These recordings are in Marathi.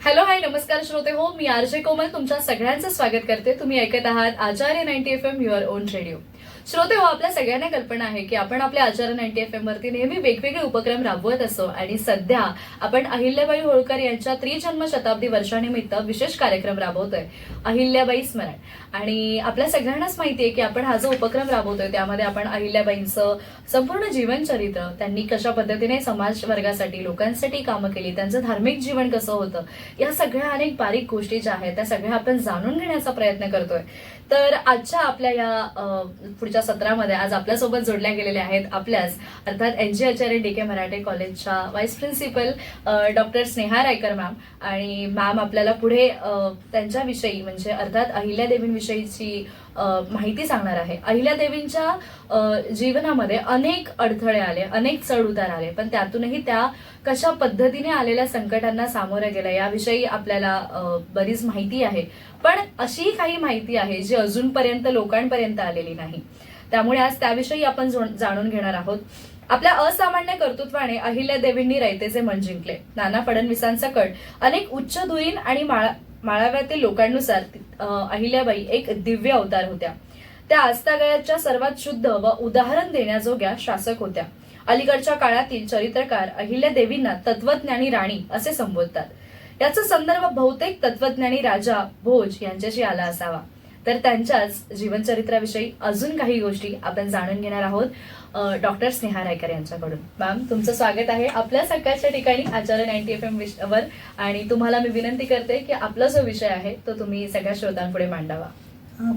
हॅलो हाय नमस्कार श्रोते हो, मी आरजे कोमल तुमच्या सगळ्यांचं स्वागत करते. तुम्ही ऐकत आहात आचार्य 90 FM युअर ओन रेडिओ. श्रोते हो, आपल्या सगळ्यांना कल्पना आहे की आपण आपल्या आचार्य 90 FM वरती नेहमी वेगवेगळे उपक्रम राबवत असतो आणि सध्या आपण अहिल्याबाई होळकर यांच्या त्रिजन्म शताब्दी वर्षानिमित्त विशेष कार्यक्रम राबवतोय, अहिल्याबाई स्मरण. आणि आपल्या सगळ्यांनाच माहितीये की आपण हा जो उपक्रम राबवतोय त्यामध्ये आपण अहिल्याबाईंचं संपूर्ण जीवनचरित्र, त्यांनी कशा पद्धतीने समाज वर्गासाठी लोकांसाठी कामं केली, त्यांचं धार्मिक जीवन कसं होतं, या सगळ्या अनेक बारीक गोष्टी ज्या आहेत त्या सगळ्या आपण जाणून घेण्याचा प्रयत्न करतोय. तर आजच्या आपल्या या पुढच्या सत्रामध्ये आज आपल्यासोबत जोडल्या गेलेल्या आहेत आपल्याच अर्थात NG आचार्य DK मराठे कॉलेजच्या vice principal doctor Sneha Raikar ma'am. आणि मॅम आपल्याला पुढे त्यांच्याविषयी म्हणजे अर्थात अहिल्यादेवींविषयीची माहिती सांगणार आहे. अहिल्यादेवींच्या जीवनामध्ये अनेक अडथळे आले, अनेक चढ उतार आले, पण त्यातूनही त्या कशा पद्धतीने आलेल्या संकटांना सामोऱ्या गेल्या याविषयी आपल्याला बरीच माहिती आहे. पण अशी काही माहिती आहे जी अजूनपर्यंत लोकांपर्यंत आलेली नाही. त्यामुळे आज त्याविषयी आपण जाणून घेणार आहोत. आपल्या असामान्य कर्तृत्वाने अहिल्यादेवींनी रयतेचे मन जिंकले. नाना फडणवीसांसकट अनेक उच्चधुरीण आणि माळाव्यातील लोकांनुसार अहिल्याबाई एक दिव्य अवतार होत्या. त्या आजतागायतच्या सर्वात शुद्ध व उदाहरण देण्याजोग्या शासक होत्या. अलीकडच्या काळातील चरित्रकार अहिल्यादेवींना तत्वज्ञानी राणी असे संबोधतात. याचा संदर्भ बहुतेक तत्वज्ञानी राजा भोज यांच्याशी आला असावा. तर त्यांच्याच जीवनचरित्राविषयी अजून काही गोष्टी आपण जाणून घेणार आहोत डॉक्टर स्नेहा रायकर यांच्याकडून. मॅम, तुमचं स्वागत आहे आपल्या सकाळच्या ठिकाणी आचार्य 90 FM वर. आणि तुम्हाला मी विनंती करते की आपला जो विषय आहे तो तुम्ही सगळ्या श्रोतांपुढे मांडावा.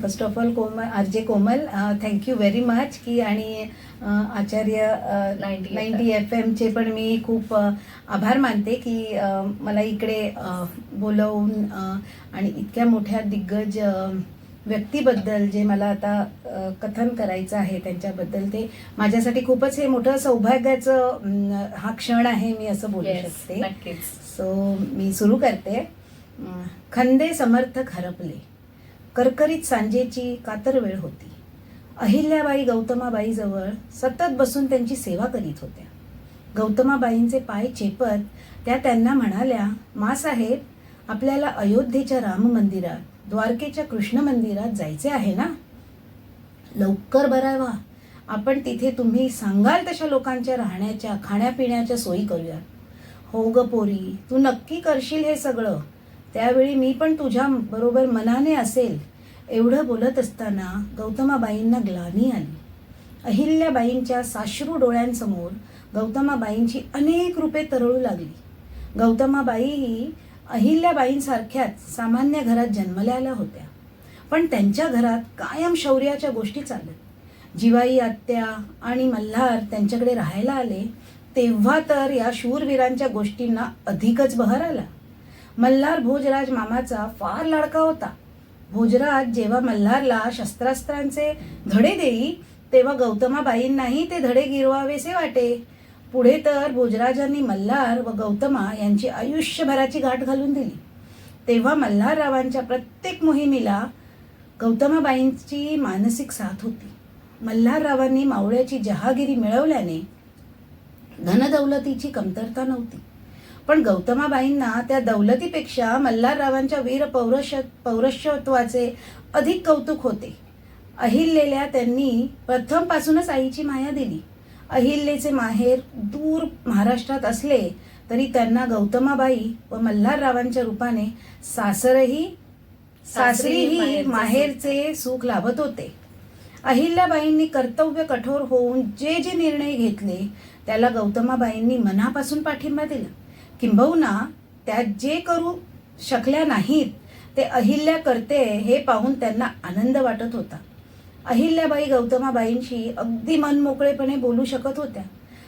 First of all RJ Komal, thank you very much की आणि आचार्य 90 FM चे पण मी खूप आभार मानते की मला इकडे बोलवून आणि इतक्या मोठ्या दिग्गज व्यक्तीबद्दल जे मला आता कथन करायचं आहे त्यांच्याबद्दल ते माझ्यासाठी खूपच हे मोठं सौभाग्याचं हा क्षण आहे, मी असं बोलू शकते. सो मी सुरू करते. खंदे समर्थक हरपले, करकरीत सांजेची कातर वेळ होती. अहिल्याबाई गौतमाबाईजवळ सतत बसून त्यांची सेवा करीत होत्या. गौतमाबाईंचे पाय चेपत त्या त्यांना म्हणाल्या, मासाहेब, आपल्याला अयोध्येच्या राम मंदिरात, द्वारकेच्या कृष्ण मंदिरात जायचे आहे ना? लवकर बरावा, आपण तिथे तुम्ही सांगाल तशा लोकांच्या राहण्याच्या खाण्यापिण्याच्या सोयी करूया. हो ग पोरी, तू नक्की करशील हे सगळं? त्यावेळी मी पण तुझ्या बरोबर मनाने असेल. एवढं बोलत असताना गौतमाबाईंना ग्लानी आली. अहिल्याबाईंच्या साश्रू डोळ्यांसमोर गौतमाबाईंची अनेक रूपे तरळू लागली. गौतमाबाई ही अहिल्याबाईंसारख्याच सामान्य घरात जन्मलेल्या होत्या, पण त्यांच्या घरात कायम शौर्याच्या गोष्टी चालत. जिवाई आत्या आणि मल्हार त्यांच्याकडे राहायला आले तेव्हा तर या शूरवीरांच्या गोष्टींना अधिकच बहर आला. मल्हार भोजराज मामाचा फार लाडका होता. भोजराज जेव्हा मल्हारला शस्त्रास्त्रांचे धडे देई तेव्हा गौतमाबाईंनाही ते धडे गिरवावेसे वाटे. पुढे तर भोजराजांनी मल्हार व गौतमा यांची आयुष्यभराची गाठ घालून दिली. तेव्हा मल्हाररावांच्या प्रत्येक मोहिमेला गौतमाबाईंची मानसिक साथ होती. मल्हाररावांनी मावळ्याची जहागिरी मिळवल्याने धनदौलतीची कमतरता नव्हती, पण गौतमाबाईंना त्या दौलतीपेक्षा मल्हाररावांच्या वीर पौरुषत्वाचे अधिक कौतुक होते. अहिल्याला त्यांनी प्रथमपासूनच आईची माया दिली. अहिल्याचे माहेर दूर महाराष्ट्रात असले तरी त्यांना गौतमाबाई व मल्हाररावांच्या रूपाने सासरीही माहेरचे सुख लाभत होते. अहिल्याबाईंनी कर्तव्य कठोर होऊन जे जे निर्णय घेतले त्याला गौतमाबाईंनी मनापासून पाठिंबा दिला. किंबहुना त्या जे करू शकल्या नाहीत ते अहिल्या करते हे पाहून त्यांना आनंद वाटत होता. अहिल्याबाई गौतमाबाईंशी अगदी मनमोकळेपणे बोलू शकत होत्या.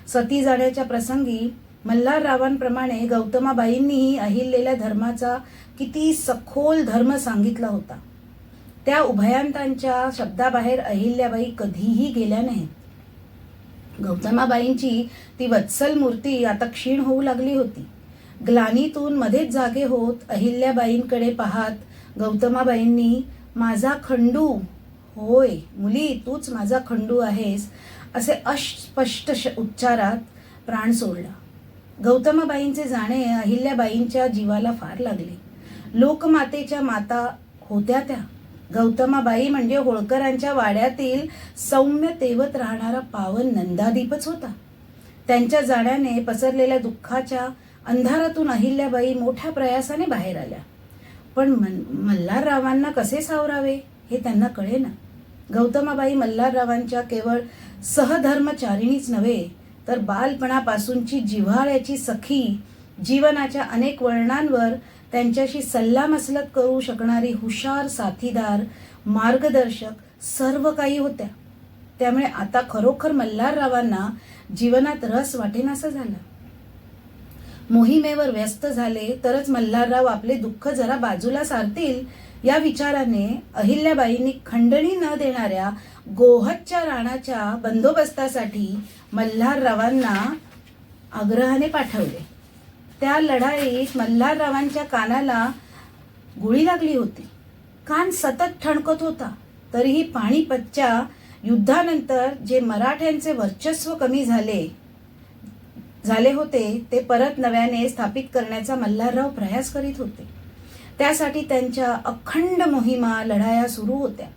सती जाण्याच्या प्रसंगी मल्हाररावांप्रमाणे गौतमाबाईंनीही अहिल्याला धर्माचा किती सखोल धर्म सांगितला होता. त्या उभयांतांच्या शब्दाबाहेर अहिल्याबाई कधीही गेल्या नाहीत. गौतमाबाईंची ती वत्सल मूर्ती आता क्षीण होऊ लागली होती. ग्लानीतून मध्येच जागे होत अहिल्याबाईंकडे पाहत गौतमाबाईंनी, माझा खंडू, होय मुली, तूच माझा खंडू आहेस, असे अस्पष्ट उच्चारात प्राण सोडला. गौतमाबाईंचे जाणे अहिल्याबाईंच्या जीवाला फार लागले. लोकमातेच्या माता होत्या त्या. गौतमाबाई म्हणजे होळकरांच्या वाड्यातील सौम्य तेवत राहणारा पावन नंदादीपच होता. त्यांच्या जाण्याने पसरलेल्या दुःखाच्या अंधारातून अहिल्याबाई मोठ्या प्रयासाने बाहेर आल्या. पण मल्हाररावांना कसे सावरावे हे त्यांना कळेना. गौतमाबाई मल्हाररावांच्या केवळ सहधर्मचारिणीच नव्हे तर बालपणापासूनची जिव्हाळ्याची सखी, जीवनाच्या अनेक वळणांवर त्यांच्याशी सल्लामसलत करू शकणारी हुशार साथीदार, मार्गदर्शक सर्व काही होत्या. त्यामुळे आता खरोखर मल्हाररावांना जीवनात रस वाटेनासा झाला. मोहिमेवर व्यस्त झाले तरच मल्हारराव आपले दुःख जरा बाजूला सारतील या विचाराने अहिल्याबाईंनी खंडणी न देणाऱ्या गोहदच्या राणाच्या बंदोबस्तासाठी मल्हाररावांना आग्रहाने पाठवले. त्या लढाईत मल्हाररावांच्या कानाला गोळी लागली होती. कान सतत ठणकत होता. तरीही पानिपतच्या युद्धानंतर जे मराठ्यांचे वर्चस्व कमी झाले होते ते परत नव्याने स्थापित करण्याचा मल्हारराव प्रयास करीत होते. त्यासाठी त्यांच्या अखंड मोहिमा, लढाया सुरू होत्या.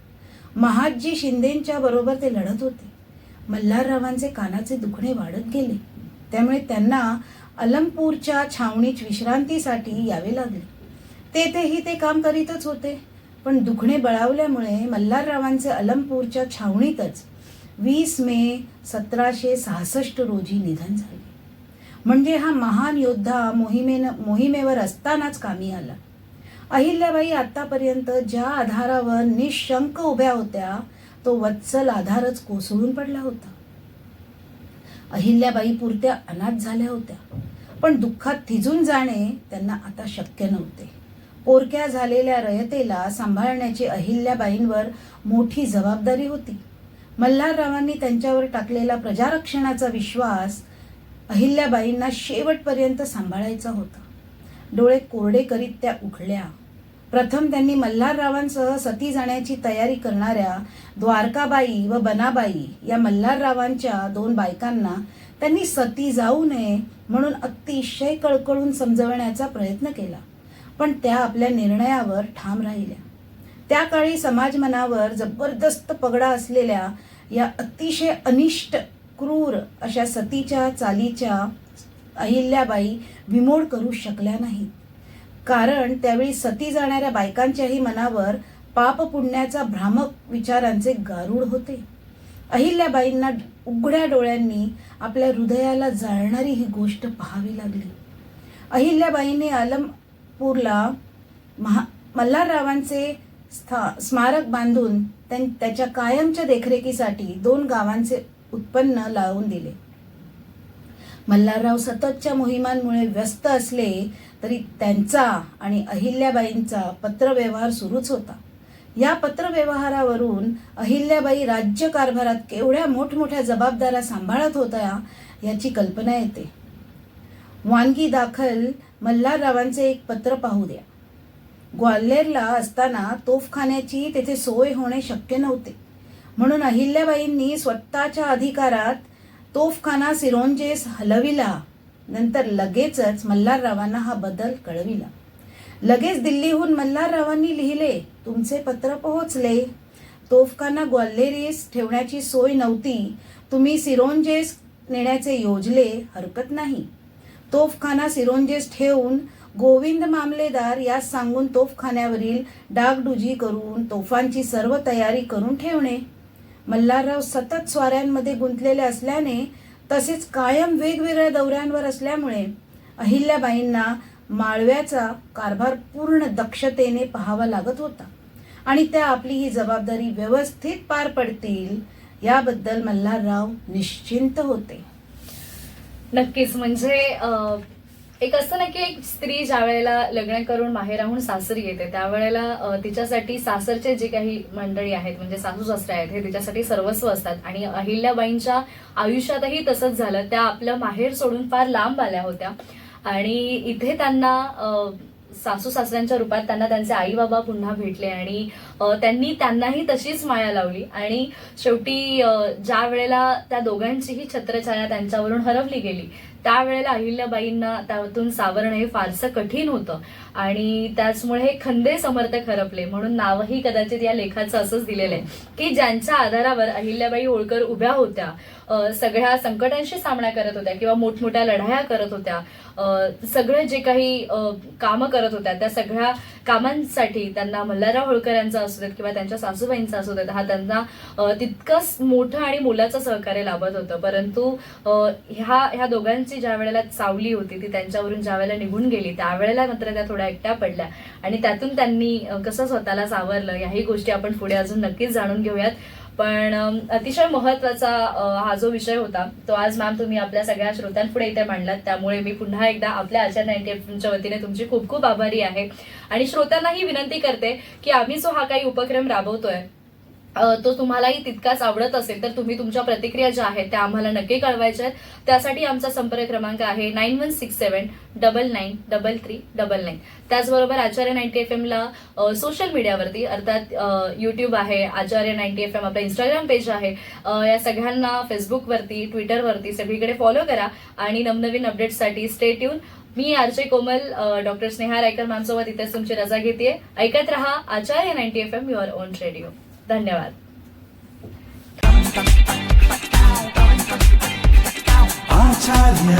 महादजी शिंदेंच्या बरोबर ते लढत होते. मल्हाररावांचे कानाचे दुखणे वाढत गेले. त्यामुळे त्यांना अलमपूरच्या छावणीत विश्रांतीसाठी यावे लागले. तेथेही ते काम करीतच होते. पण दुखणे बळावल्यामुळे मल्हाररावांचे अलमपूरच्या छावणीतच 20 मे 1766 रोजी निधन झाले. म्हणजे हा महान योद्धा मोहिमेवर असतानाच कामी आला. अहिल्याबाई आतापर्यंत ज्या आधारावर निशंक उभ्या होत्या तो वत्सल आधारच कोसळून पडला होता. अहिल्याबाई पुरत्या अनाथ झाल्या होत्या. पण दुःखात थिजून जाणे त्यांना आता शक्य नव्हते. पोरक्या झालेल्या रयतेला सांभाळण्याची अहिल्याबाईंवर मोठी जबाबदारी होती. मल्हाररावांनी त्यांच्यावर टाकलेला प्रजारक्षणाचा विश्वास अहिल्याबाईंना शेवटपर्यंत सांभाळायचा होता. डोळे कोरडे करीत त्या उठल्या. प्रथम त्यांनी मल्हाररावांसह सती जाण्याची तयारी करणाऱ्या द्वारकाबाई व बनाबाई या मल्हाररावांच्या 2 बायकांना त्यांनी सती जाऊ नये म्हणून अतिशय कळकळून समजवण्याचा प्रयत्न केला. पण त्या आपल्या निर्णयावर ठाम राहिल्या. त्या काळी समाजमनावर जबरदस्त पगडा असलेल्या या अतिशय अनिष्ट, क्रूर अशा सतीच्या चालीच्या अहिल्याबाई विमोड करू शकल्या नाहीत. कारण त्यावेळी सती जाणाऱ्या बायकांच्याही मनावर पाप पुण्याचा भ्रामक विचारांचे गारूड होते. अहिल्याबाईंना उघड्या डोळ्यांनी आपल्या हृदयाला जाळणारी ही गोष्ट पाहावी लागली. अहिल्याबाईंनी अलमपूरला मल्हाररावांचे स्मारक बांधून त्याच्या कायमच्या देखरेखीसाठी 2 गावांचे उत्पन्न लावून दिले. मल्हारराव सततच्या मोहिमांमुळे व्यस्त असले तरी त्यांचा आणि अहिल्याबाईंचा पत्रव्यवहार सुरूच होता. या पत्रव्यवहारावरून अहिल्याबाई राज्यकारभारात केवढ्या मोठमोठ्या जबाबदाऱ्या सांभाळत होत्या याची कल्पना येते. वानगी दाखल मल्हाररावांचे एक पत्र पाहू द्या. ग्वाल्हेरला असताना तोफखान्याची तेथे सोय होणे शक्य नव्हते. म्हणून अहिल्याबाईंनी स्वतःच्या अधिकारात तोफखाना सिरोंजेस हलविला. नंतर लगेचच मल्हाररावांना हा बदल कळविला. लगेच दिल्लीहून मल्हाररावांनी लिहिले, तुमचे पत्र पोहोचले. तोफखाना ग्वाल्हेरीस ठेवण्याची सोय नव्हती. तुम्ही सिरोंजेस नेण्याचे योजले, हरकत नाही. तोफखाना सिरोंजेस ठेवून गोविंद मामलेदार यास सांगून तोफखान्यावरील डागडुजी करून तोफांची सर्व तयारी करून ठेवणे. मल्हारराव सतत स्वाऱ्यांमध्ये गुंतलेले असल्याने तसेच कायम वेगवेगळ्या दौऱ्यांवर असल्यामुळे अहिल्याबाईंना माळव्याचा कारभार पूर्ण दक्षतेने पाहावा लागत होता आणि त्या आपली ही जबाबदारी व्यवस्थित पार पडतील याबद्दल मल्हारराव निश्चिंत होते. नक्कीच. म्हणजे एक असतं ना की एक स्त्री ज्या वेळेला लग्न करून माहेराहून सासरी येते त्यावेळेला तिच्यासाठी सासरचे जे काही मंडळी आहेत म्हणजे सासू सासरे आहेत हे तिच्यासाठी सर्वस्व असतात. आणि अहिल्याबाईंच्या आयुष्यातही तसंच झालं. त्या आपलं माहेर सोडून फार लांब आल्या होत्या आणि इथे त्यांना सासू सासऱ्यांच्या रूपात त्यांना त्यांचे आई बाबा पुन्हा भेटले आणि त्यांनी त्यांनाही तशीच माया लावली. आणि शेवटी ज्या वेळेला त्या दोघांचीही छत्रछाया त्यांच्यावरून हरवली गेली त्यावेळेला अहिल्याबाईंना त्यातून सावरणं हे फारसं कठीण होतं आणि त्याचमुळे हे खंदे समर्थक हरपले म्हणून नावही कदाचित या लेखाचं असंच दिलेलं आहे की ज्यांच्या आधारावर अहिल्याबाई होळकर उभ्या होत्या, सगळ्या संकटांशी सामना करत होत्या किंवा मोठमोठ्या लढाया करत होत्या, सगळे जे काही कामं करत होत्या त्या सगळ्या कामांसाठी त्यांना मल्हारराव होळकर यांचा असू देत किंवा त्यांच्या सासूबाईंचा असू देत हा त्यांना तितकंच मोठं आणि मोलाचं सहकार्य लाभत होतं. परंतु ह्या दोघांची ज्या वेळेला सावली होती ती त्यांच्यावरून ज्या वेळेला निघून गेली त्यावेळेला मात्र त्या थोड्या एकट्या पडल्या आणि त्यातून त्यांनी कसं स्वतःला सावरलं याही गोष्टी आपण पुढे अजून नक्कीच जाणून घेऊयात. पण अतिशय महत्वाचा हा जो विषय होता तो आज मॅम तुम्ही आपल्या सगळ्या श्रोत्यांपुढे इथे मांडलात, त्यामुळे मी पुन्हा एकदा आपल्या आचार्य 90 FM च्या वतीने तुमची खूप खूप आभारी आहे आणि श्रोत्यांनाही विनंती करते की आम्ही जो हा काही उपक्रम राबवतोय तो तुम्हालाही तितकाच आवडत असेल तर तुम्ही तुमच्या प्रतिक्रिया ज्या आहेत त्या आम्हाला नक्की कळवायच्या आहेत. त्यासाठी आमचा संपर्क क्रमांक आहे 9167993399. त्याचबरोबर आचार्य 90 FM ला सोशल मीडियावरती अर्थात युट्यूब आहे, आचार्य 90 FM आपला इंस्टाग्राम पेज आहे, या सगळ्यांना फेसबुकवरती ट्विटरवरती सगळीकडे फॉलो करा आणि नवनवीन अपडेट्ससाठी स्टे ट्यून. मी आरजे कोमल डॉक्टर स्नेहा रायकर मॅम सोबत इथेच तुमची रजा घेते. ऐकत रहा आचार्य 90 FM युअर ओन रेडिओ. धन्यवाद. आचार्य